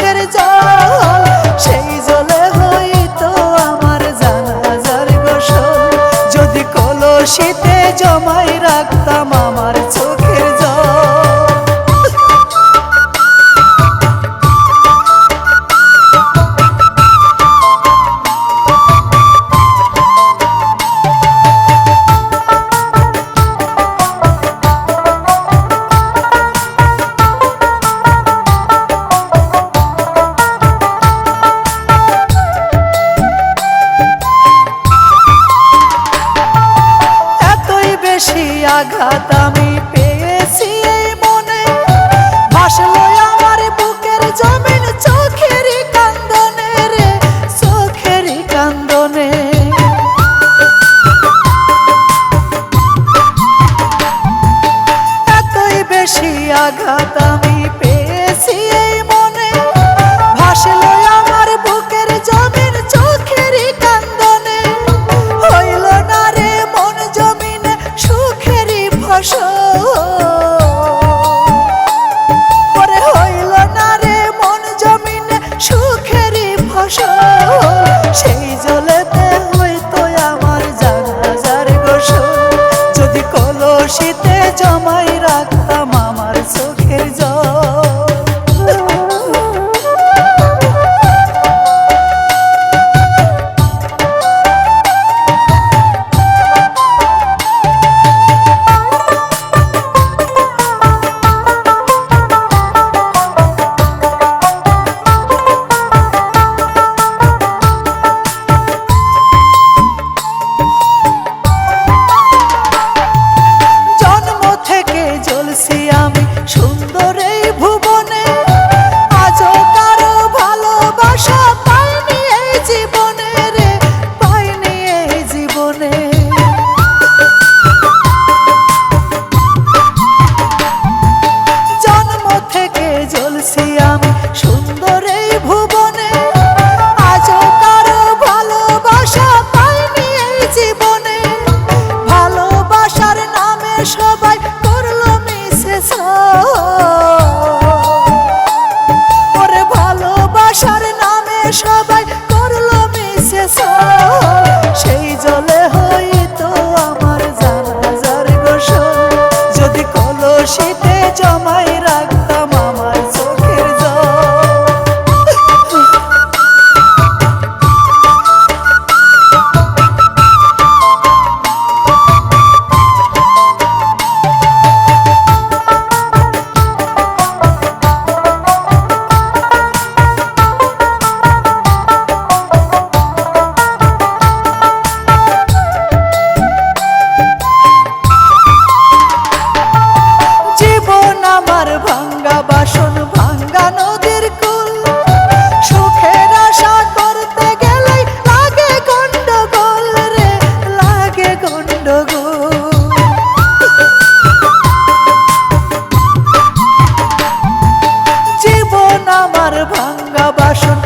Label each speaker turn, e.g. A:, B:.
A: চোখের জল, সেই জলে হইতো আমার জানাজার গোসল। যদি কলসিতে জমাই রাখতাম আমার চোখের জল। আঘাত আমি পেয়েছি এই মনে, ভাসলো আমার বুকের জমিন চোখেরই কান্দনে রে, চোখেরই কান্দনে। এতই বেশি আঘাত আমি পেয়েছি এই মনে, ভাসলো আমার বুকের জমিন চোখেরই কান্দনে। হইল না রে মন জমিনে সুখেরই ওরে হইল না রে মন জমিনে সুখেরই ফসল। সেই জলেতে হইতো আমার জানাজার গোসল, যদি কলসিতে জমাই রাখতাম আমার চোখের জল। আমি সুন্দর এই ভুবনে, আজও কারো ভালোবাসা পাইনি এই জীবনে রে, পাইনি এই জীবনে। জন্ম থেকে জ্বলছি আমি সুন্দর এই ভুবনে, আজও কারো ভালোবাসা পাইনি এই জীবনে। ভালোবাসার নামে সবাই ওরে ভালোবাসার নামে সবাই করলো মিশে, সেই জলে হইতো আমার জানাজার গোসল, যদি কলসিতে জমাই রাখতাম আমার চোখের জল। ভাঙ্গা বাসন ভাঙ্গা নদীর কুল, সুখের আশা করতে গেলেই লাগে গন্ডগোল রে, লাগে গন্ডগোল। জীবন আমার ভাঙ্গা বাসন